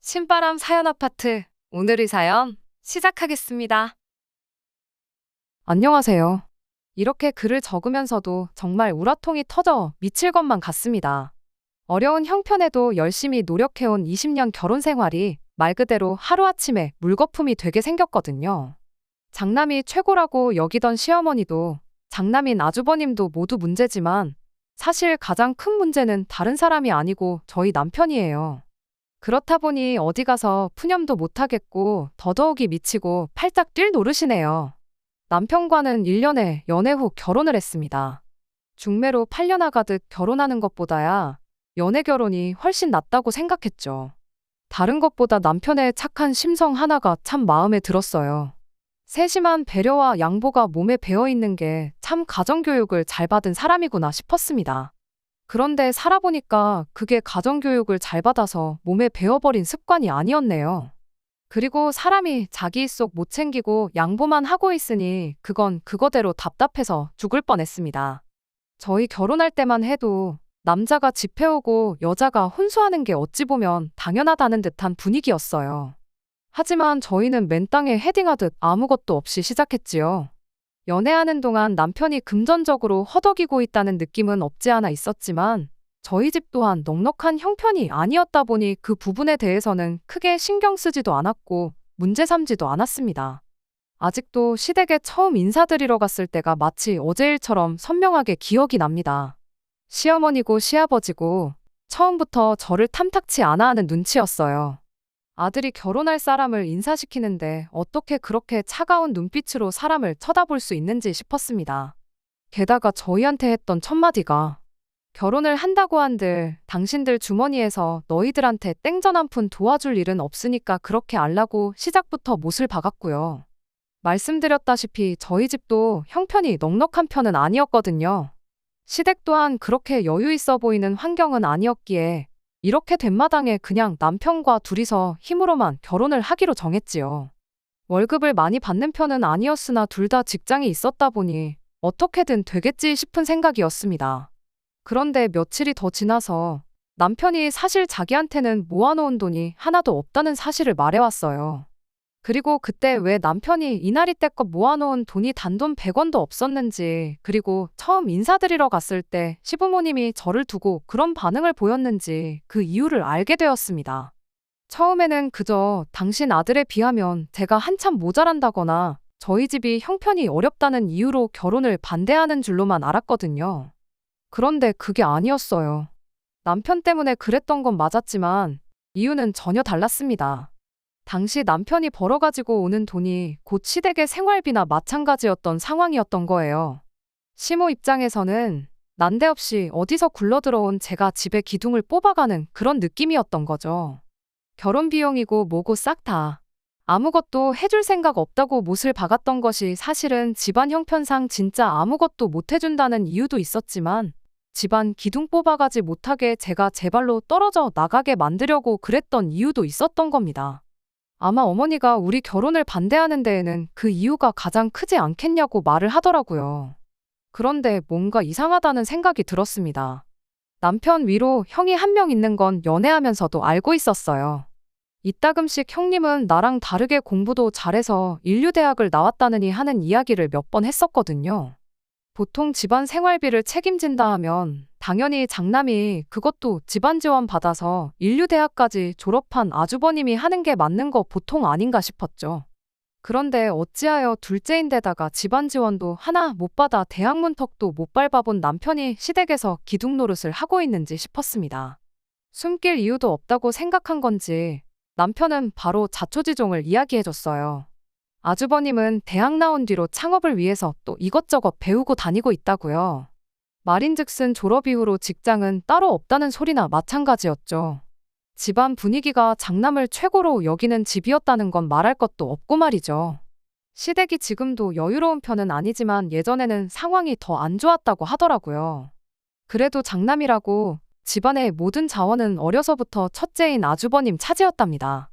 신바람 사연 아파트. 오늘의 사연 시작하겠습니다. 안녕하세요. 이렇게 글을 적으면서도 정말 우라통이 터져 미칠 것만 같습니다. 어려운 형편에도 열심히 노력해온 20년 결혼 생활이 말 그대로 하루아침에 물거품이 되게 생겼거든요. 장남이 최고라고 여기던 시어머니도 장남인 아주버님도 모두 문제지만 사실 가장 큰 문제는 다른 사람이 아니고 저희 남편이에요. 그렇다 보니 어디 가서 푸념도 못하겠고 더더욱이 미치고 팔짝 뛸 노릇이네요. 남편과는 1년에 연애 후 결혼을 했습니다. 중매로 팔려나가듯 결혼하는 것보다야 연애 결혼이 훨씬 낫다고 생각했죠. 다른 것보다 남편의 착한 심성 하나가 참 마음에 들었어요. 세심한 배려와 양보가 몸에 배어있는 게 참 가정교육을 잘 받은 사람이구나 싶었습니다. 그런데 살아보니까 그게 가정교육을 잘 받아서 몸에 배어버린 습관이 아니었네요. 그리고 사람이 자기 속 못 챙기고 양보만 하고 있으니 그건 그거대로 답답해서 죽을 뻔했습니다. 저희 결혼할 때만 해도 남자가 집 해오고 여자가 혼수하는 게 어찌 보면 당연하다는 듯한 분위기였어요. 하지만 저희는 맨땅에 헤딩하듯 아무것도 없이 시작했지요. 연애하는 동안 남편이 금전적으로 허덕이고 있다는 느낌은 없지 않아 있었지만 저희 집 또한 넉넉한 형편이 아니었다 보니 그 부분에 대해서는 크게 신경 쓰지도 않았고 문제 삼지도 않았습니다. 아직도 시댁에 처음 인사드리러 갔을 때가 마치 어제 일처럼 선명하게 기억이 납니다. 시어머니고 시아버지고 처음부터 저를 탐탁치 않아 하는 눈치였어요. 아들이 결혼할 사람을 인사시키는데 어떻게 그렇게 차가운 눈빛으로 사람을 쳐다볼 수 있는지 싶었습니다. 게다가 저희한테 했던 첫마디가 결혼을 한다고 한들 당신들 주머니에서 너희들한테 땡전 한 푼 도와줄 일은 없으니까 그렇게 알라고 시작부터 못을 박았고요. 말씀드렸다시피 저희 집도 형편이 넉넉한 편은 아니었거든요. 시댁 또한 그렇게 여유 있어 보이는 환경은 아니었기에 이렇게 된 마당에 그냥 남편과 둘이서 힘으로만 결혼을 하기로 정했지요. 월급을 많이 받는 편은 아니었으나 둘 다 직장이 있었다 보니 어떻게든 되겠지 싶은 생각이었습니다. 그런데 며칠이 더 지나서 남편이 사실 자기한테는 모아놓은 돈이 하나도 없다는 사실을 말해왔어요. 그리고 그때 왜 남편이 이날이 때껏 모아놓은 돈이 단돈 100원도 없었는지, 그리고 처음 인사드리러 갔을 때 시부모님이 저를 두고 그런 반응을 보였는지 그 이유를 알게 되었습니다. 처음에는 그저 당신 아들에 비하면 제가 한참 모자란다거나 저희 집이 형편이 어렵다는 이유로 결혼을 반대하는 줄로만 알았거든요. 그런데 그게 아니었어요. 남편 때문에 그랬던 건 맞았지만 이유는 전혀 달랐습니다. 당시 남편이 벌어가지고 오는 돈이 곧 시댁의 생활비나 마찬가지였던 상황이었던 거예요. 시모 입장에서는 난데없이 어디서 굴러들어온 제가 집에 기둥을 뽑아가는 그런 느낌이었던 거죠. 결혼 비용이고 뭐고 싹 다 아무것도 해줄 생각 없다고 못을 박았던 것이 사실은 집안 형편상 진짜 아무것도 못 해준다는 이유도 있었지만 집안 기둥 뽑아가지 못하게 제가 제 발로 떨어져 나가게 만들려고 그랬던 이유도 있었던 겁니다. 아마 어머니가 우리 결혼을 반대하는 데에는 그 이유가 가장 크지 않겠냐고 말을 하더라고요. 그런데 뭔가 이상하다는 생각이 들었습니다. 남편 위로 형이 한 명 있는 건 연애하면서도 알고 있었어요. 이따금씩 형님은 나랑 다르게 공부도 잘해서 인류대학을 나왔다느니 하는 이야기를 몇 번 했었거든요. 보통 집안 생활비를 책임진다 하면 당연히 장남이 그것도 집안 지원 받아서 인류대학까지 졸업한 아주버님이 하는 게 맞는 거 보통 아닌가 싶었죠. 그런데 어찌하여 둘째인데다가 집안 지원도 하나 못 받아 대학 문턱도 못 밟아본 남편이 시댁에서 기둥 노릇을 하고 있는지 싶었습니다. 숨길 이유도 없다고 생각한 건지 남편은 바로 자초지종을 이야기해줬어요. 아주버님은 대학 나온 뒤로 창업을 위해서 또 이것저것 배우고 다니고 있다고요. 말인즉슨 졸업 이후로 직장은 따로 없다는 소리나 마찬가지였죠. 집안 분위기가 장남을 최고로 여기는 집이었다는 건 말할 것도 없고 말이죠. 시댁이 지금도 여유로운 편은 아니지만 예전에는 상황이 더 안 좋았다고 하더라고요. 그래도 장남이라고 집안의 모든 자원은 어려서부터 첫째인 아주버님 차지였답니다.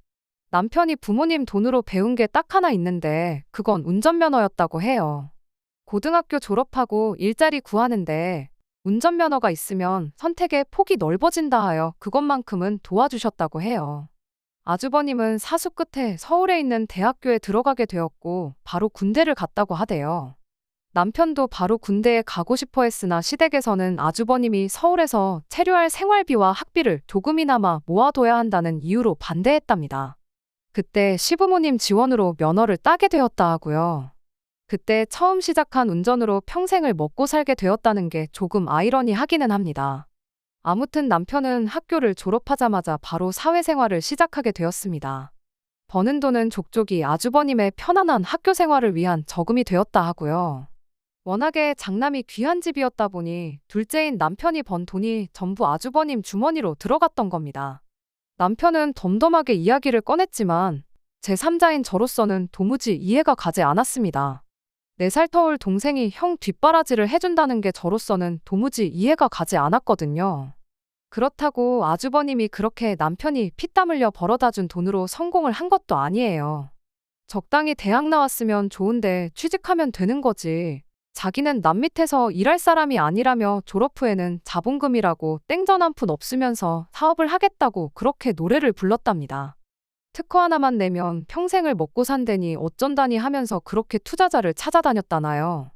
남편이 부모님 돈으로 배운 게 딱 하나 있는데 그건 운전면허였다고 해요. 고등학교 졸업하고 일자리 구하는데 운전면허가 있으면 선택의 폭이 넓어진다 하여 그것만큼은 도와주셨다고 해요. 아주버님은 사수 끝에 서울에 있는 대학교에 들어가게 되었고 바로 군대를 갔다고 하대요. 남편도 바로 군대에 가고 싶어 했으나 시댁에서는 아주버님이 서울에서 체류할 생활비와 학비를 조금이나마 모아둬야 한다는 이유로 반대했답니다. 그때 시부모님 지원으로 면허를 따게 되었다 하고요. 그때 처음 시작한 운전으로 평생을 먹고 살게 되었다는 게 조금 아이러니하기는 합니다. 아무튼 남편은 학교를 졸업하자마자 바로 사회생활을 시작하게 되었습니다. 버는 돈은 족족이 아주버님의 편안한 학교 생활을 위한 저금이 되었다 하고요. 워낙에 장남이 귀한 집이었다 보니 둘째인 남편이 번 돈이 전부 아주버님 주머니로 들어갔던 겁니다. 남편은 덤덤하게 이야기를 꺼냈지만 제3자인 저로서는 도무지 이해가 가지 않았습니다. 4살 터울 동생이 형 뒷바라지를 해준다는 게 저로서는 도무지 이해가 가지 않았거든요. 그렇다고 아주버님이 그렇게 남편이 피땀 흘려 벌어다 준 돈으로 성공을 한 것도 아니에요. 적당히 대학 나왔으면 좋은데 취직하면 되는 거지. 자기는 남 밑에서 일할 사람이 아니라며 졸업 후에는 자본금이라고 땡전 한 푼 없으면서 사업을 하겠다고 그렇게 노래를 불렀답니다. 특허 하나만 내면 평생을 먹고 산다니 어쩐다니 하면서 그렇게 투자자를 찾아다녔다나요.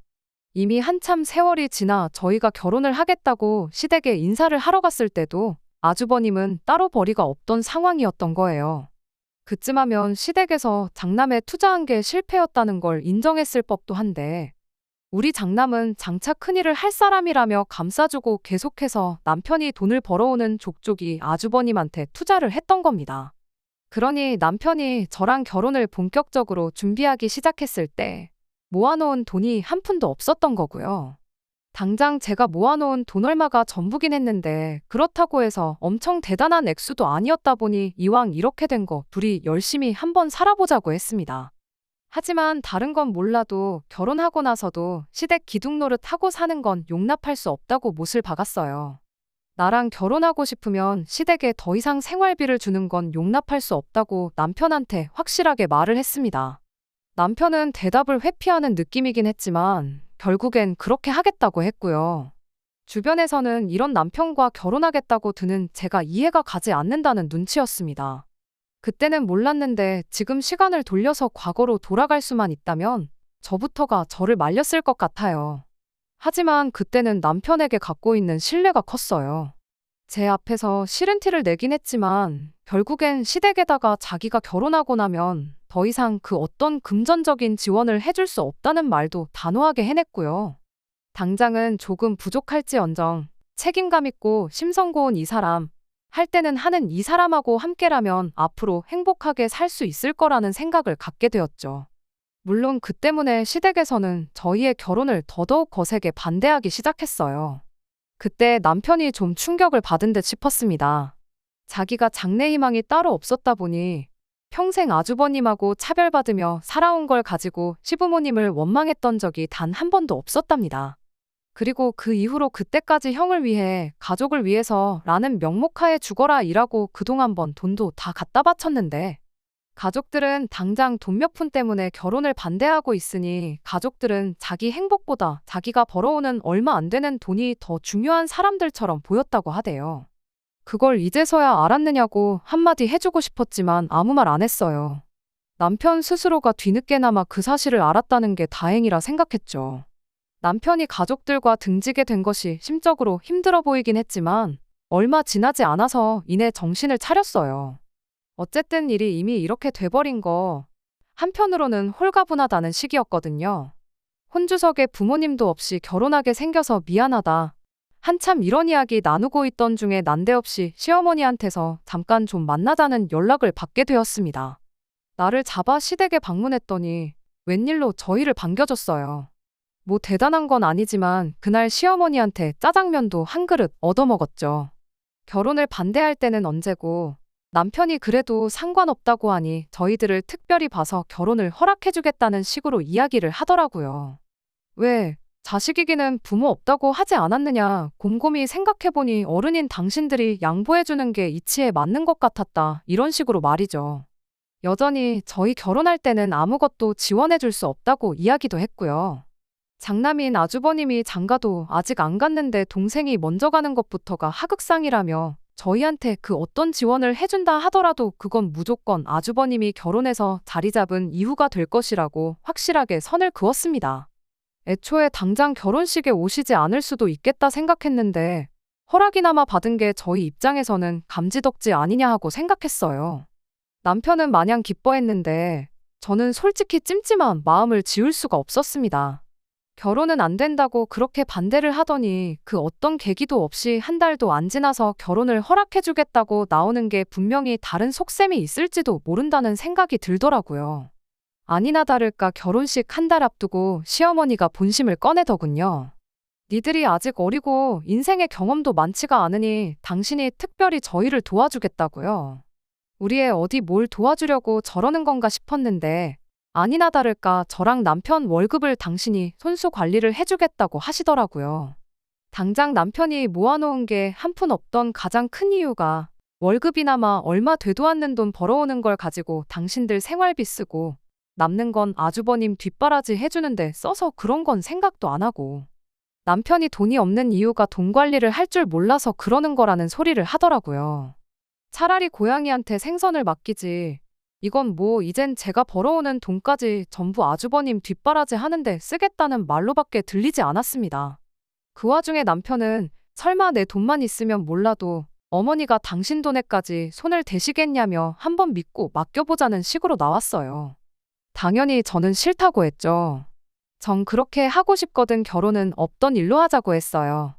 이미 한참 세월이 지나 저희가 결혼을 하겠다고 시댁에 인사를 하러 갔을 때도 아주버님은 따로 벌이가 없던 상황이었던 거예요. 그쯤 하면 시댁에서 장남에 투자한 게 실패였다는 걸 인정했을 법도 한데 우리 장남은 장차 큰일을 할 사람이라며 감싸주고 계속해서 남편이 돈을 벌어오는 족족이 아주버님한테 투자를 했던 겁니다. 그러니 남편이 저랑 결혼을 본격적으로 준비하기 시작했을 때 모아놓은 돈이 한 푼도 없었던 거고요. 당장 제가 모아놓은 돈 얼마가 전부긴 했는데 그렇다고 해서 엄청 대단한 액수도 아니었다 보니 이왕 이렇게 된 거 둘이 열심히 한번 살아보자고 했습니다. 하지만 다른 건 몰라도 결혼하고 나서도 시댁 기둥 노릇하고 사는 건 용납할 수 없다고 못을 박았어요. 나랑 결혼하고 싶으면 시댁에 더 이상 생활비를 주는 건 용납할 수 없다고 남편한테 확실하게 말을 했습니다. 남편은 대답을 회피하는 느낌이긴 했지만 결국엔 그렇게 하겠다고 했고요. 주변에서는 이런 남편과 결혼하겠다고 드는 제가 이해가 가지 않는다는 눈치였습니다. 그때는 몰랐는데 지금 시간을 돌려서 과거로 돌아갈 수만 있다면 저부터가 저를 말렸을 것 같아요. 하지만 그때는 남편에게 갖고 있는 신뢰가 컸어요. 제 앞에서 싫은 티를 내긴 했지만 결국엔 시댁에다가 자기가 결혼하고 나면 더 이상 그 어떤 금전적인 지원을 해줄 수 없다는 말도 단호하게 해냈고요. 당장은 조금 부족할지언정 책임감 있고 심성 고운 이 사람, 할 때는 하는 이 사람하고 함께라면 앞으로 행복하게 살 수 있을 거라는 생각을 갖게 되었죠. 물론 그 때문에 시댁에서는 저희의 결혼을 더더욱 거세게 반대하기 시작했어요. 그때 남편이 좀 충격을 받은 듯 싶었습니다. 자기가 장래 희망이 따로 없었다 보니 평생 아주버님하고 차별받으며 살아온 걸 가지고 시부모님을 원망했던 적이 단 한 번도 없었답니다. 그리고 그 이후로 그때까지 형을 위해 가족을 위해서 라는 명목하에 죽어라 일하고 그동안 번 돈도 다 갖다 바쳤는데 가족들은 당장 돈 몇 푼 때문에 결혼을 반대하고 있으니 가족들은 자기 행복보다 자기가 벌어오는 얼마 안 되는 돈이 더 중요한 사람들처럼 보였다고 하대요. 그걸 이제서야 알았느냐고 한마디 해주고 싶었지만 아무 말 안 했어요. 남편 스스로가 뒤늦게나마 그 사실을 알았다는 게 다행이라 생각했죠. 남편이 가족들과 등지게 된 것이 심적으로 힘들어 보이긴 했지만 얼마 지나지 않아서 이내 정신을 차렸어요. 어쨌든 일이 이미 이렇게 돼버린 거 한편으로는 홀가분하다는 시기였거든요. 혼주석에 부모님도 없이 결혼하게 생겨서 미안하다. 한참 이런 이야기 나누고 있던 중에 난데없이 시어머니한테서 잠깐 좀 만나자는 연락을 받게 되었습니다. 나를 잡아 시댁에 방문했더니 웬일로 저희를 반겨줬어요. 뭐 대단한 건 아니지만 그날 시어머니한테 짜장면도 한 그릇 얻어먹었죠. 결혼을 반대할 때는 언제고 남편이 그래도 상관없다고 하니 저희들을 특별히 봐서 결혼을 허락해주겠다는 식으로 이야기를 하더라고요. 왜 자식이기는 부모 없다고 하지 않았느냐 곰곰이 생각해보니 어른인 당신들이 양보해주는 게 이치에 맞는 것 같았다 이런 식으로 말이죠. 여전히 저희 결혼할 때는 아무것도 지원해줄 수 없다고 이야기도 했고요. 장남인 아주버님이 장가도 아직 안 갔는데 동생이 먼저 가는 것부터가 하극상이라며 저희한테 그 어떤 지원을 해준다 하더라도 그건 무조건 아주버님이 결혼해서 자리 잡은 이후가 될 것이라고 확실하게 선을 그었습니다. 애초에 당장 결혼식에 오시지 않을 수도 있겠다 생각했는데 허락이나마 받은 게 저희 입장에서는 감지덕지 아니냐 하고 생각했어요. 남편은 마냥 기뻐했는데 저는 솔직히 찜찜한 마음을 지울 수가 없었습니다. 결혼은 안 된다고 그렇게 반대를 하더니 그 어떤 계기도 없이 한 달도 안 지나서 결혼을 허락해주겠다고 나오는 게 분명히 다른 속셈이 있을지도 모른다는 생각이 들더라고요. 아니나 다를까 결혼식 한 달 앞두고 시어머니가 본심을 꺼내더군요. 니들이 아직 어리고 인생의 경험도 많지가 않으니 당신이 특별히 저희를 도와주겠다고요. 우리 애 어디 뭘 도와주려고 저러는 건가 싶었는데 아니나 다를까 저랑 남편 월급을 당신이 손수 관리를 해주겠다고 하시더라고요. 당장 남편이 모아놓은 게 한 푼 없던 가장 큰 이유가 월급이나마 얼마 되도 않는 돈 벌어오는 걸 가지고 당신들 생활비 쓰고 남는 건 아주버님 뒷바라지 해주는데 써서 그런 건 생각도 안 하고 남편이 돈이 없는 이유가 돈 관리를 할 줄 몰라서 그러는 거라는 소리를 하더라고요. 차라리 고양이한테 생선을 맡기지. 이건 뭐 이젠 제가 벌어오는 돈까지 전부 아주버님 뒷바라지 하는데 쓰겠다는 말로밖에 들리지 않았습니다. 그 와중에 남편은 설마 내 돈만 있으면 몰라도 어머니가 당신 돈에까지 손을 대시겠냐며 한번 믿고 맡겨보자는 식으로 나왔어요. 당연히 저는 싫다고 했죠. 전 그렇게 하고 싶거든 결혼은 없던 일로 하자고 했어요.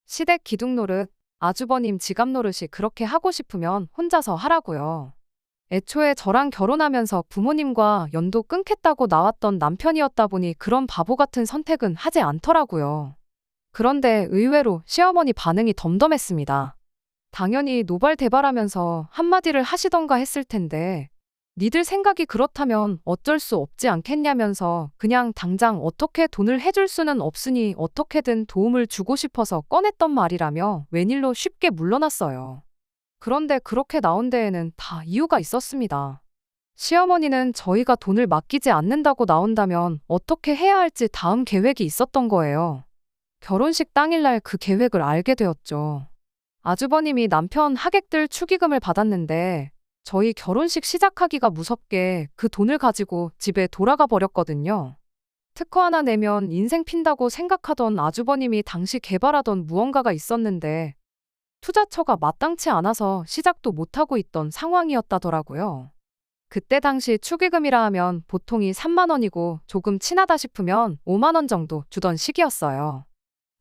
시댁 기둥 노릇, 아주버님 지갑 노릇이 그렇게 하고 싶으면 혼자서 하라고요. 애초에 저랑 결혼하면서 부모님과 연도 끊겠다고 나왔던 남편이었다 보니 그런 바보 같은 선택은 하지 않더라고요. 그런데 의외로 시어머니 반응이 덤덤했습니다. 당연히 노발대발하면서 한마디를 하시던가 했을 텐데 니들 생각이 그렇다면 어쩔 수 없지 않겠냐면서 그냥 당장 어떻게 돈을 해줄 수는 없으니 어떻게든 도움을 주고 싶어서 꺼냈던 말이라며 웬일로 쉽게 물러났어요. 그런데 그렇게 나온 데에는 다 이유가 있었습니다. 시어머니는 저희가 돈을 맡기지 않는다고 나온다면 어떻게 해야 할지 다음 계획이 있었던 거예요. 결혼식 당일날 그 계획을 알게 되었죠. 아주버님이 남편 하객들 축의금을 받았는데 저희 결혼식 시작하기가 무섭게 그 돈을 가지고 집에 돌아가 버렸거든요. 특허 하나 내면 인생 핀다고 생각하던 아주버님이 당시 개발하던 무언가가 있었는데 투자처가 마땅치 않아서 시작도 못하고 있던 상황이었다더라고요. 그때 당시 축의금이라 하면 보통이 3만 원이고 조금 친하다 싶으면 5만 원 정도 주던 시기였어요.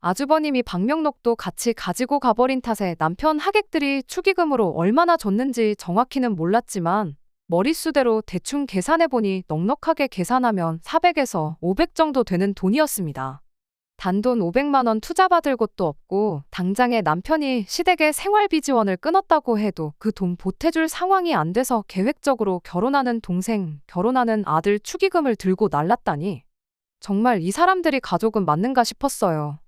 아주버님이 방명록도 같이 가지고 가버린 탓에 남편 하객들이 축의금으로 얼마나 줬는지 정확히는 몰랐지만 머릿수대로 대충 계산해보니 넉넉하게 계산하면 400에서 500 정도 되는 돈이었습니다. 단돈 500만 원 투자받을 곳도 없고 당장에 남편이 시댁에 생활비 지원을 끊었다고 해도 그 돈 보태줄 상황이 안 돼서 계획적으로 결혼하는 동생, 결혼하는 아들 축의금을 들고 날랐다니 정말 이 사람들이 가족은 맞는가 싶었어요.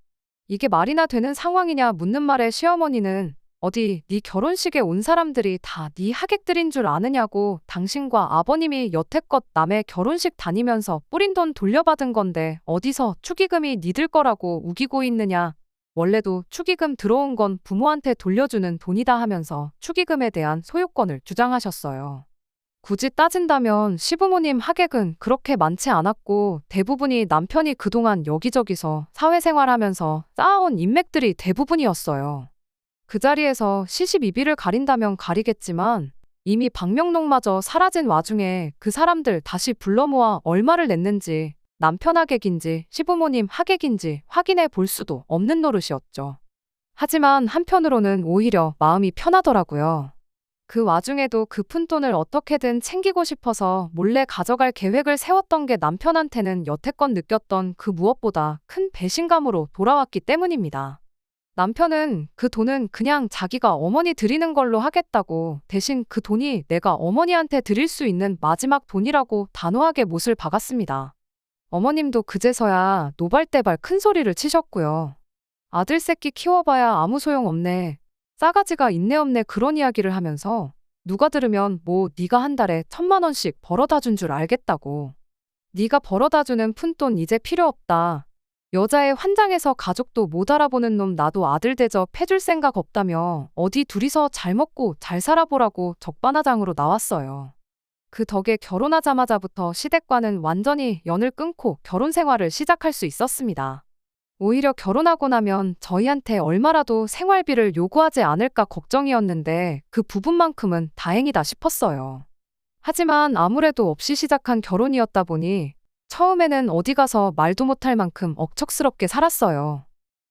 이게 말이나 되는 상황이냐 묻는 말에 시어머니는 어디 네 결혼식에 온 사람들이 다 네 하객들인 줄 아느냐고 당신과 아버님이 여태껏 남의 결혼식 다니면서 뿌린 돈 돌려받은 건데 어디서 축의금이 니들 거라고 우기고 있느냐. 원래도 축의금 들어온 건 부모한테 돌려주는 돈이다 하면서 축의금에 대한 소유권을 주장하셨어요. 굳이 따진다면 시부모님 하객은 그렇게 많지 않았고 대부분이 남편이 그동안 여기저기서 사회생활하면서 쌓아온 인맥들이 대부분이었어요. 그 자리에서 시시비비를 가린다면 가리겠지만 이미 방명록마저 사라진 와중에 그 사람들 다시 불러 모아 얼마를 냈는지 남편 하객인지 시부모님 하객인지 확인해 볼 수도 없는 노릇이었죠. 하지만 한편으로는 오히려 마음이 편하더라고요. 그 와중에도 그 푼돈을 어떻게든 챙기고 싶어서 몰래 가져갈 계획을 세웠던 게 남편한테는 여태껏 느꼈던 그 무엇보다 큰 배신감으로 돌아왔기 때문입니다. 남편은 그 돈은 그냥 자기가 어머니 드리는 걸로 하겠다고 대신 그 돈이 내가 어머니한테 드릴 수 있는 마지막 돈이라고 단호하게 못을 박았습니다. 어머님도 그제서야 노발대발 큰 소리를 치셨고요. 아들 새끼 키워봐야 아무 소용 없네. 싸가지가 있네 없네 그런 이야기를 하면서 누가 들으면 뭐 네가 한 달에 1,000만 원씩 벌어다 준 줄 알겠다고. 네가 벌어다 주는 푼돈 이제 필요 없다. 여자애 환장해서 가족도 못 알아보는 놈 나도 아들 대접 해줄 생각 없다며 어디 둘이서 잘 먹고 잘 살아보라고 적반하장으로 나왔어요. 그 덕에 결혼하자마자부터 시댁과는 완전히 연을 끊고 결혼 생활을 시작할 수 있었습니다. 오히려 결혼하고 나면 저희한테 얼마라도 생활비를 요구하지 않을까 걱정이었는데 그 부분만큼은 다행이다 싶었어요. 하지만 아무래도 없이 시작한 결혼이었다 보니 처음에는 어디 가서 말도 못할 만큼 억척스럽게 살았어요.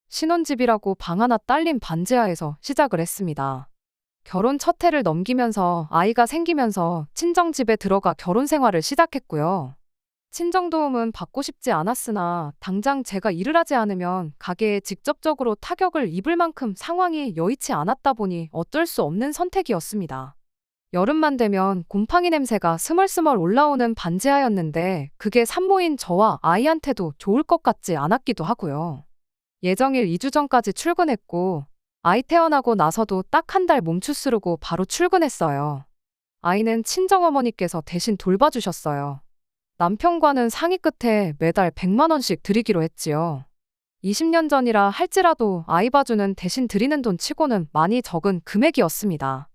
신혼집이라고 방 하나 딸린 반지하에서 시작을 했습니다. 결혼 첫 해를 넘기면서 아이가 생기면서 친정집에 들어가 결혼 생활을 시작했고요. 친정 도움은 받고 싶지 않았으나 당장 제가 일을 하지 않으면 가게에 직접적으로 타격을 입을 만큼 상황이 여의치 않았다 보니 어쩔 수 없는 선택이었습니다. 여름만 되면 곰팡이 냄새가 스멀스멀 올라오는 반지하였는데 그게 산모인 저와 아이한테도 좋을 것 같지 않았기도 하고요. 예정일 2주 전까지 출근했고 아이 태어나고 나서도 딱 한 달 몸추스르고 바로 출근했어요. 아이는 친정어머니께서 대신 돌봐주셨어요. 남편과는 상의 끝에 매달 100만 원씩 드리기로 했지요. 20년 전이라 할지라도 아이 봐주는 대신 드리는 돈 치고는 많이 적은 금액이었습니다.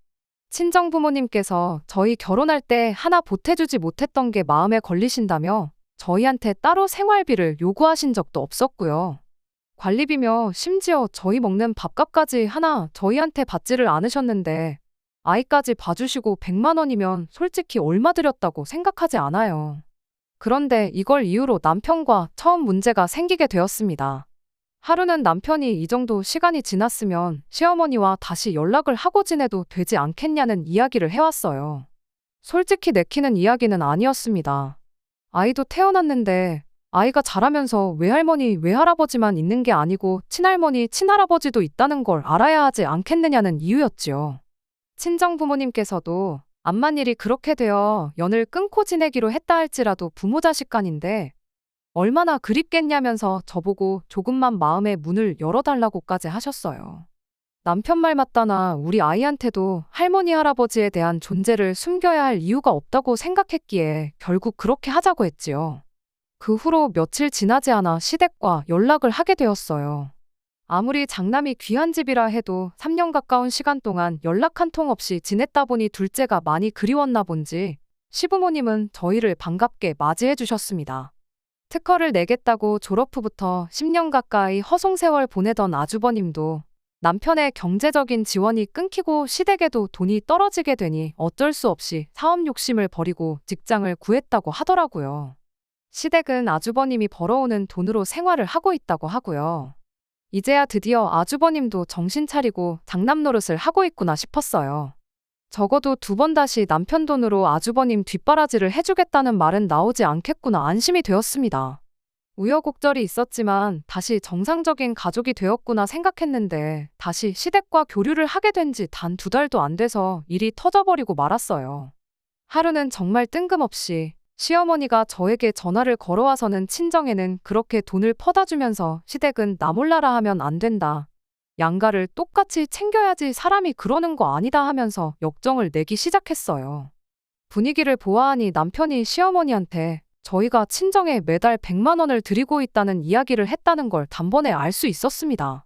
친정 부모님께서 저희 결혼할 때 하나 보태주지 못했던 게 마음에 걸리신다며 저희한테 따로 생활비를 요구하신 적도 없었고요. 관리비며 심지어 저희 먹는 밥값까지 하나 저희한테 받지를 않으셨는데 아이까지 봐주시고 100만 원이면 솔직히 얼마 드렸다고 생각하지 않아요. 그런데 이걸 이유로 남편과 처음 문제가 생기게 되었습니다. 하루는 남편이 이 정도 시간이 지났으면 시어머니와 다시 연락을 하고 지내도 되지 않겠냐는 이야기를 해왔어요. 솔직히 내키는 이야기는 아니었습니다. 아이도 태어났는데 아이가 자라면서 외할머니, 외할아버지만 있는 게 아니고 친할머니, 친할아버지도 있다는 걸 알아야 하지 않겠느냐는 이유였지요. 친정 부모님께서도 암만 일이 그렇게 되어 연을 끊고 지내기로 했다 할지라도 부모 자식 간인데 얼마나 그립겠냐면서 저보고 조금만 마음의 문을 열어달라고까지 하셨어요. 남편 말 맞다나 우리 아이한테도 할머니, 할아버지에 대한 존재를 숨겨야 할 이유가 없다고 생각했기에 결국 그렇게 하자고 했지요. 그 후로 며칠 지나지 않아 시댁과 연락을 하게 되었어요. 아무리 장남이 귀한 집이라 해도 3년 가까운 시간 동안 연락 한 통 없이 지냈다 보니 둘째가 많이 그리웠나 본지 시부모님은 저희를 반갑게 맞이해 주셨습니다. 특허를 내겠다고 졸업 후부터 10년 가까이 허송세월 보내던 아주버님도 남편의 경제적인 지원이 끊기고 시댁에도 돈이 떨어지게 되니 어쩔 수 없이 사업 욕심을 버리고 직장을 구했다고 하더라고요. 시댁은 아주버님이 벌어오는 돈으로 생활을 하고 있다고 하고요. 이제야 드디어 아주버님도 정신 차리고 장남 노릇을 하고 있구나 싶었어요. 적어도 2번 다시 남편 돈으로 아주버님 뒷바라지를 해주겠다는 말은 나오지 않겠구나 안심이 되었습니다. 우여곡절이 있었지만 다시 정상적인 가족이 되었구나 생각했는데 다시 시댁과 교류를 하게 된 지 단 2달도 안 돼서 일이 터져버리고 말았어요. 하루는 정말 뜬금없이 시어머니가 저에게 전화를 걸어와서는 친정에는 그렇게 돈을 퍼다 주면서 시댁은 나 몰라라 하면 안 된다. 양가를 똑같이 챙겨야지 사람이 그러는 거 아니다 하면서 역정을 내기 시작했어요. 분위기를 보아하니 남편이 시어머니한테 저희가 친정에 매달 100만 원을 드리고 있다는 이야기를 했다는 걸 단번에 알 수 있었습니다.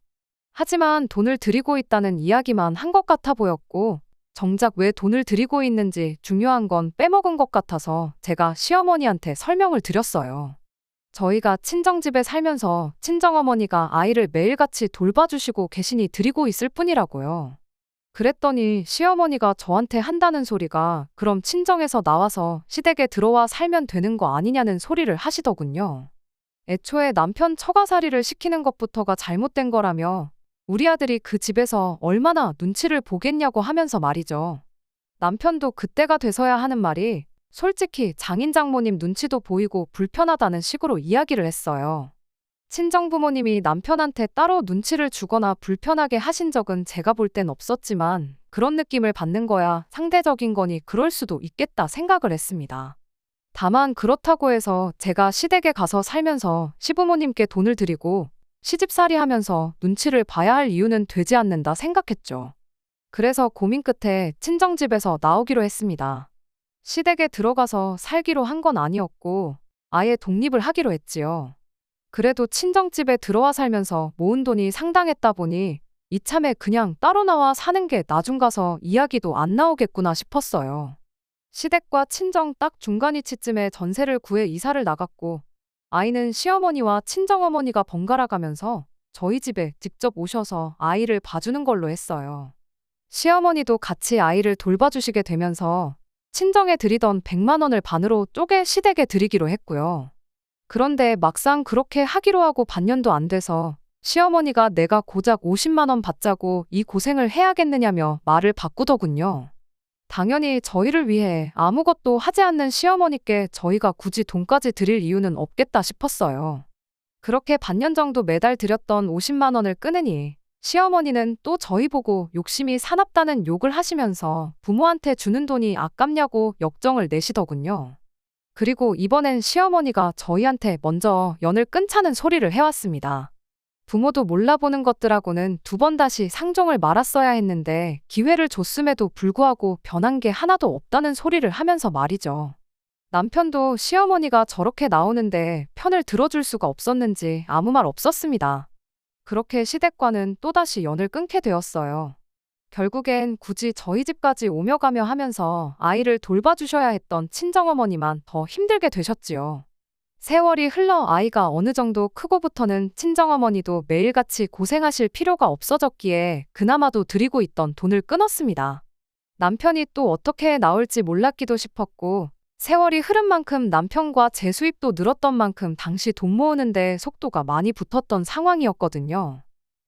하지만 돈을 드리고 있다는 이야기만 한 것 같아 보였고 정작 왜 돈을 드리고 있는지 중요한 건 빼먹은 것 같아서 제가 시어머니한테 설명을 드렸어요. 저희가 친정집에 살면서 친정어머니가 아이를 매일같이 돌봐주시고 계시니 드리고 있을 뿐이라고요. 그랬더니 시어머니가 저한테 한다는 소리가 그럼 친정에서 나와서 시댁에 들어와 살면 되는 거 아니냐는 소리를 하시더군요. 애초에 남편 처가살이를 시키는 것부터가 잘못된 거라며 우리 아들이 그 집에서 얼마나 눈치를 보겠냐고 하면서 말이죠. 남편도 그때가 돼서야 하는 말이 솔직히 장인 장모님 눈치도 보이고 불편하다는 식으로 이야기를 했어요. 친정 부모님이 남편한테 따로 눈치를 주거나 불편하게 하신 적은 제가 볼 땐 없었지만 그런 느낌을 받는 거야 상대적인 거니 그럴 수도 있겠다 생각을 했습니다. 다만 그렇다고 해서 제가 시댁에 가서 살면서 시부모님께 돈을 드리고 시집살이 하면서 눈치를 봐야 할 이유는 되지 않는다 생각했죠. 그래서 고민 끝에 친정집에서 나오기로 했습니다. 시댁에 들어가서 살기로 한 건 아니었고 아예 독립을 하기로 했지요. 그래도 친정집에 들어와 살면서 모은 돈이 상당했다 보니 이참에 그냥 따로 나와 사는 게 나중 가서 이야기도 안 나오겠구나 싶었어요. 시댁과 친정 딱 중간 위치쯤에 전세를 구해 이사를 나갔고 아이는 시어머니와 친정어머니가 번갈아 가면서 저희 집에 직접 오셔서 아이를 봐주는 걸로 했어요. 시어머니도 같이 아이를 돌봐주시게 되면서 친정에 드리던 100만 원을 반으로 쪼개 시댁에 드리기로 했고요. 그런데 막상 그렇게 하기로 하고 반년도 안 돼서 시어머니가 내가 고작 50만 원 받자고 이 고생을 해야겠느냐며 말을 바꾸더군요. 당연히 저희를 위해 아무것도 하지 않는 시어머니께 저희가 굳이 돈까지 드릴 이유는 없겠다 싶었어요. 그렇게 반년 정도 매달 드렸던 50만 원을 끊으니 시어머니는 또 저희 보고 욕심이 사납다는 욕을 하시면서 부모한테 주는 돈이 아깝냐고 역정을 내시더군요. 그리고 이번엔 시어머니가 저희한테 먼저 연을 끊자는 소리를 해왔습니다. 부모도 몰라보는 것들하고는 두 번 다시 상종을 말았어야 했는데 기회를 줬음에도 불구하고 변한 게 하나도 없다는 소리를 하면서 말이죠. 남편도 시어머니가 저렇게 나오는데 편을 들어줄 수가 없었는지 아무 말 없었습니다. 그렇게 시댁과는 또다시 연을 끊게 되었어요. 결국엔 굳이 저희 집까지 오며 가며 하면서 아이를 돌봐주셔야 했던 친정어머니만 더 힘들게 되셨지요. 세월이 흘러 아이가 어느 정도 크고부터는 친정어머니도 매일같이 고생하실 필요가 없어졌기에 그나마도 드리고 있던 돈을 끊었습니다. 남편이 또 어떻게 나올지 몰랐기도 싶었고 세월이 흐른 만큼 남편과 제 수입도 늘었던 만큼 당시 돈 모으는데 속도가 많이 붙었던 상황이었거든요.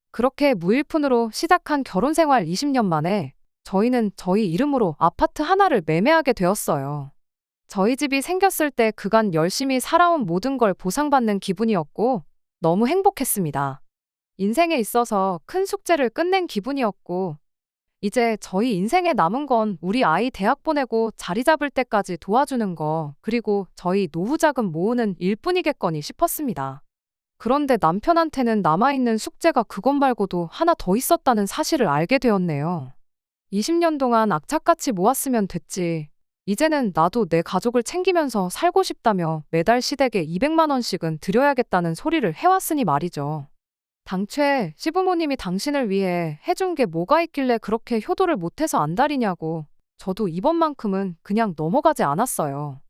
그렇게 무일푼으로 시작한 결혼 생활 20년 만에 저희는 저희 이름으로 아파트 하나를 매매하게 되었어요. 저희 집이 생겼을 때 그간 열심히 살아온 모든 걸 보상받는 기분이었고 너무 행복했습니다. 인생에 있어서 큰 숙제를 끝낸 기분이었고 이제 저희 인생에 남은 건 우리 아이 대학 보내고 자리 잡을 때까지 도와주는 거 그리고 저희 노후 자금 모으는 일뿐이겠거니 싶었습니다. 그런데 남편한테는 남아있는 숙제가 그것 말고도 하나 더 있었다는 사실을 알게 되었네요. 20년 동안 악착같이 모았으면 됐지. 이제는 나도 내 가족을 챙기면서 살고 싶다며 매달 시댁에 200만 원씩은 드려야겠다는 소리를 해왔으니 말이죠. 당최 시부모님이 당신을 위해 해준 게 뭐가 있길래 그렇게 효도를 못해서 안달이냐고 저도 이번만큼은 그냥 넘어가지 않았어요.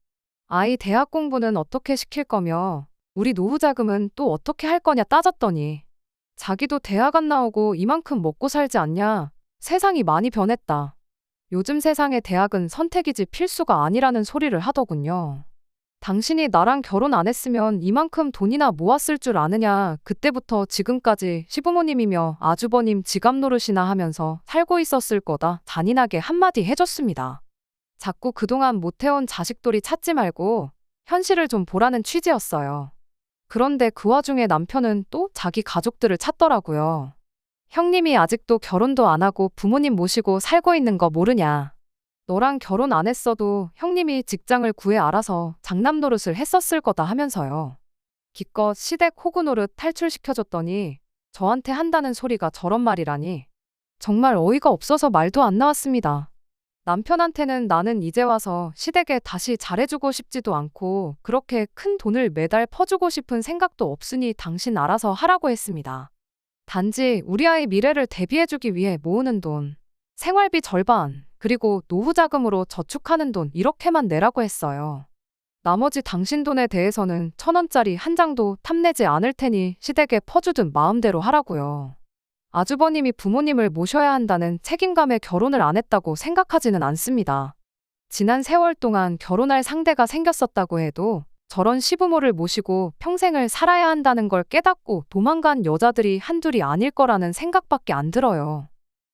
아이 대학 공부는 어떻게 시킬 거며 우리 노후 자금은 또 어떻게 할 거냐 따졌더니 자기도 대학 안 나오고 이만큼 먹고 살지 않냐. 세상이 많이 변했다. 요즘 세상의 대학은 선택이지 필수가 아니라는 소리를 하더군요. 당신이 나랑 결혼 안 했으면 이만큼 돈이나 모았을 줄 아느냐. 그때부터 지금까지 시부모님이며 아주버님 지갑 노릇이나 하면서 살고 있었을 거다. 잔인하게 한마디 해줬습니다. 자꾸 그동안 못해온 자식돌이 찾지 말고 현실을 좀 보라는 취지였어요. 그런데 그 와중에 남편은 또 자기 가족들을 찾더라고요. 형님이 아직도 결혼도 안 하고 부모님 모시고 살고 있는 거 모르냐. 너랑 결혼 안 했어도 형님이 직장을 구해 알아서 장남 노릇을 했었을 거다 하면서요. 기껏 시댁 호구 노릇 탈출시켜줬더니 저한테 한다는 소리가 저런 말이라니. 정말 어이가 없어서 말도 안 나왔습니다. 남편한테는 나는 이제 와서 시댁에 다시 잘해주고 싶지도 않고 그렇게 큰 돈을 매달 퍼주고 싶은 생각도 없으니 당신 알아서 하라고 했습니다. 단지 우리 아이 미래를 대비해주기 위해 모으는 돈, 생활비 절반, 그리고 노후 자금으로 저축하는 돈 이렇게만 내라고 했어요. 나머지 당신 돈에 대해서는 1,000원짜리 한 장도 탐내지 않을 테니 시댁에 퍼주든 마음대로 하라고요. 아주버님이 부모님을 모셔야 한다는 책임감에 결혼을 안 했다고 생각하지는 않습니다. 지난 세월 동안 결혼할 상대가 생겼었다고 해도 저런 시부모를 모시고 평생을 살아야 한다는 걸 깨닫고 도망간 여자들이 한둘이 아닐 거라는 생각밖에 안 들어요.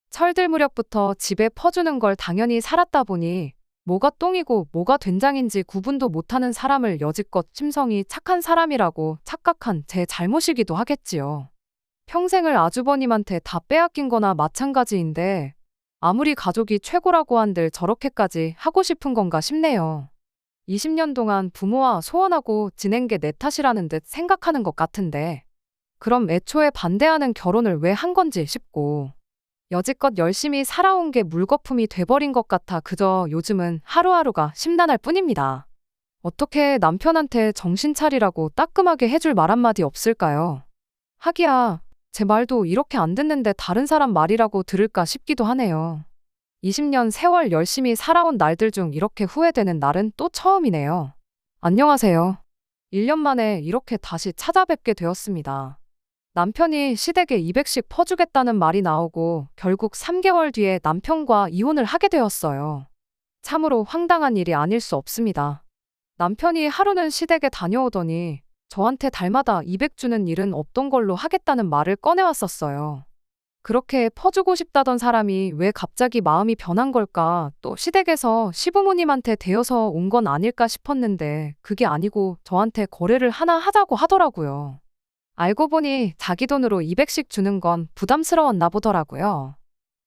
철들 무렵부터 집에 퍼주는 걸 당연히 살았다 보니 뭐가 똥이고 뭐가 된장인지 구분도 못하는 사람을 여지껏 심성이 착한 사람이라고 착각한 제 잘못이기도 하겠지요. 평생을 아주버님한테 다 빼앗긴 거나 마찬가지인데 아무리 가족이 최고라고 한들 저렇게까지 하고 싶은 건가 싶네요. 20년 동안 부모와 소원하고 지낸 게 내 탓이라는 듯 생각하는 것 같은데 그럼 애초에 반대하는 결혼을 왜 한 건지 싶고 여지껏 열심히 살아온 게 물거품이 돼버린 것 같아 그저 요즘은 하루하루가 심란할 뿐입니다. 어떻게 남편한테 정신 차리라고 따끔하게 해줄 말 한마디 없을까요? 하기야, 제 말도 이렇게 안 듣는데 다른 사람 말이라고 들을까 싶기도 하네요. 20년 세월 열심히 살아온 날들 중 이렇게 후회되는 날은 또 처음이네요. 안녕하세요. 1년 만에 이렇게 다시 찾아뵙게 되었습니다. 남편이 시댁에 200씩 퍼주겠다는 말이 나오고 결국 3개월 뒤에 남편과 이혼을 하게 되었어요. 참으로 황당한 일이 아닐 수 없습니다. 남편이 하루는 시댁에 다녀오더니 저한테 달마다 200 주는 일은 없던 걸로 하겠다는 말을 꺼내왔었어요. 그렇게 퍼주고 싶다던 사람이 왜 갑자기 마음이 변한 걸까? 또 시댁에서 시부모님한테 대여서 온 건 아닐까 싶었는데 그게 아니고 저한테 거래를 하나 하자고 하더라고요. 알고 보니 자기 돈으로 200씩 주는 건 부담스러웠나 보더라고요.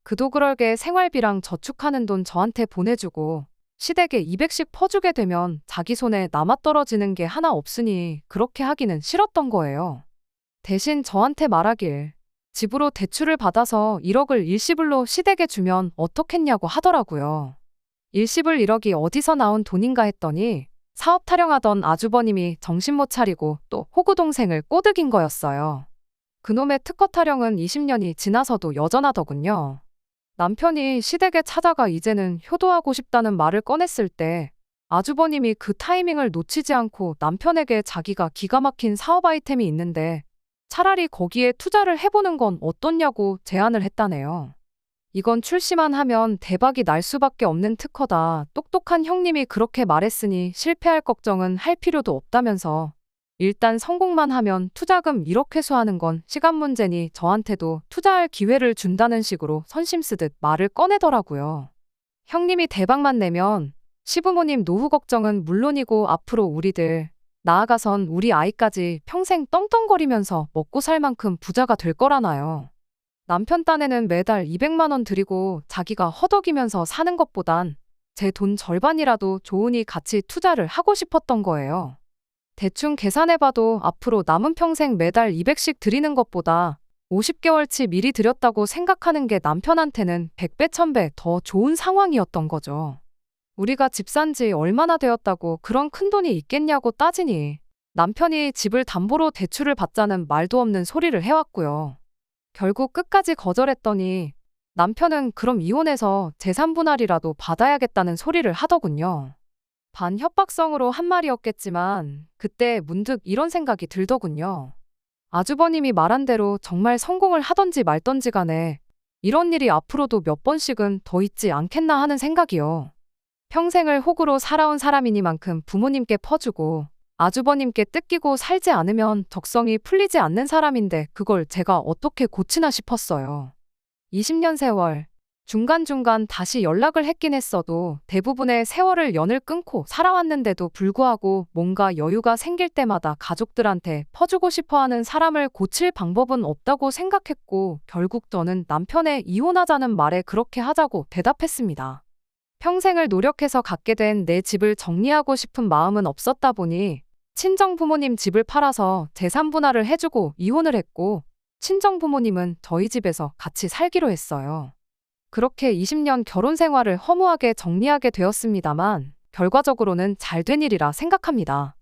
그도 그럴게 생활비랑 저축하는 돈 저한테 보내주고 시댁에 200씩 퍼주게 되면 자기 손에 남아떨어지는 게 하나 없으니 그렇게 하기는 싫었던 거예요. 대신 저한테 말하길 집으로 대출을 받아서 1억을 일시불로 시댁에 주면 어떻겠냐고 하더라고요. 일시불 1억이 어디서 나온 돈인가 했더니 사업 타령하던 아주버님이 정신 못 차리고 또 호구 동생을 꼬드긴 거였어요. 그놈의 특허 타령은 20년이 지나서도 여전하더군요. 남편이 시댁에 찾아가 이제는 효도하고 싶다는 말을 꺼냈을 때 아주버님이 그 타이밍을 놓치지 않고 남편에게 자기가 기가 막힌 사업 아이템이 있는데 차라리 거기에 투자를 해보는 건 어떻냐고 제안을 했다네요. 이건 출시만 하면 대박이 날 수밖에 없는 특허다. 똑똑한 형님이 그렇게 말했으니 실패할 걱정은 할 필요도 없다면서 일단 성공만 하면 투자금 1억 회수하는 건 시간 문제니 저한테도 투자할 기회를 준다는 식으로 선심 쓰듯 말을 꺼내더라고요. 형님이 대박만 내면 시부모님 노후 걱정은 물론이고 앞으로 우리들 나아가선 우리 아이까지 평생 떵떵거리면서 먹고 살 만큼 부자가 될 거라나요. 남편 딴에는 매달 200만 원 드리고 자기가 허덕이면서 사는 것보단 제 돈 절반이라도 좋으니 같이 투자를 하고 싶었던 거예요. 대충 계산해봐도 앞으로 남은 평생 매달 200씩 드리는 것보다 50개월치 미리 드렸다고 생각하는 게 남편한테는 100배, 1000배 더 좋은 상황이었던 거죠. 우리가 집 산 지 얼마나 되었다고 그런 큰돈이 있겠냐고 따지니 남편이 집을 담보로 대출을 받자는 말도 없는 소리를 해왔고요. 결국 끝까지 거절했더니 남편은 그럼 이혼해서 재산 분할이라도 받아야겠다는 소리를 하더군요. 반협박성으로 한 말이었겠지만 그때 문득 이런 생각이 들더군요. 아주버님이 말한 대로 정말 성공을 하던지 말던지 간에 이런 일이 앞으로도 몇 번씩은 더 있지 않겠나 하는 생각이요. 평생을 호구로 살아온 사람이니만큼 부모님께 퍼주고 아주버님께 뜯기고 살지 않으면 적성이 풀리지 않는 사람인데 그걸 제가 어떻게 고치나 싶었어요. 20년 세월, 중간중간 다시 연락을 했긴 했어도 대부분의 세월을 연을 끊고 살아왔는데도 불구하고 뭔가 여유가 생길 때마다 가족들한테 퍼주고 싶어하는 사람을 고칠 방법은 없다고 생각했고 결국 저는 남편의 이혼하자는 말에 그렇게 하자고 대답했습니다. 평생을 노력해서 갖게 된 내 집을 정리하고 싶은 마음은 없었다 보니 친정 부모님 집을 팔아서 재산 분할을 해주고 이혼을 했고 친정 부모님은 저희 집에서 같이 살기로 했어요. 그렇게 20년 결혼 생활을 허무하게 정리하게 되었습니다만 결과적으로는 잘 된 일이라 생각합니다.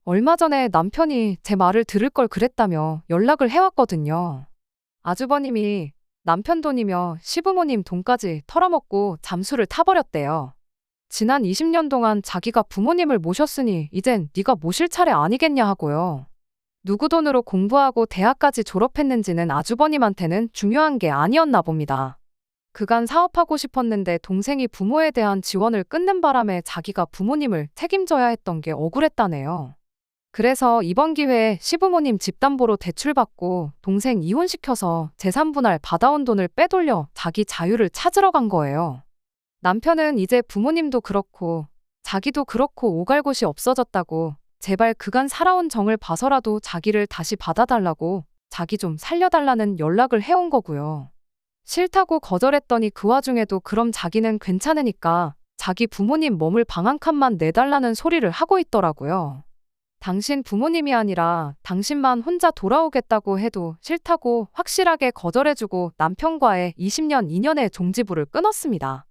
얼마 전에 남편이 제 말을 들을 걸 그랬다며 연락을 해왔거든요. 아주버님이 남편 돈이며 시부모님 돈까지 털어먹고 잠수를 타버렸대요. 지난 20년 동안 자기가 부모님을 모셨으니 이젠 네가 모실 차례 아니겠냐 하고요. 누구 돈으로 공부하고 대학까지 졸업했는지는 아주버님한테는 중요한 게 아니었나 봅니다. 그간 사업하고 싶었는데 동생이 부모에 대한 지원을 끊는 바람에 자기가 부모님을 책임져야 했던 게 억울했다네요. 그래서 이번 기회에 시부모님 집담보로 대출받고 동생 이혼시켜서 재산 분할 받아온 돈을 빼돌려 자기 자유를 찾으러 간 거예요. 남편은 이제 부모님도 그렇고 자기도 그렇고 오갈 곳이 없어졌다고 제발 그간 살아온 정을 봐서라도 자기를 다시 받아달라고 자기 좀 살려달라는 연락을 해온 거고요. 싫다고 거절했더니 그 와중에도 그럼 자기는 괜찮으니까 자기 부모님 머물 방 한 칸만 내달라는 소리를 하고 있더라고요. 당신 부모님이 아니라 당신만 혼자 돌아오겠다고 해도 싫다고 확실하게 거절해주고 남편과의 20년 인연의 종지부를 끊었습니다.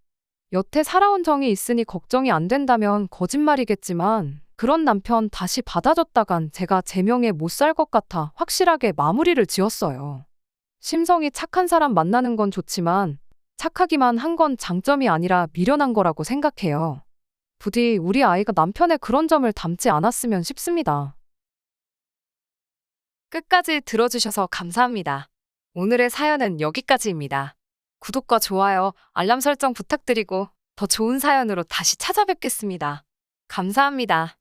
여태 살아온 정이 있으니 걱정이 안 된다면 거짓말이겠지만 그런 남편 다시 받아줬다간 제가 제 명에 못 살 것 같아 확실하게 마무리를 지었어요. 심성이 착한 사람 만나는 건 좋지만 착하기만 한 건 장점이 아니라 미련한 거라고 생각해요. 부디 우리 아이가 남편의 그런 점을 닮지 않았으면 싶습니다. 끝까지 들어주셔서 감사합니다. 오늘의 사연은 여기까지입니다. 구독과 좋아요, 알람 설정 부탁드리고 더 좋은 사연으로 다시 찾아뵙겠습니다. 감사합니다.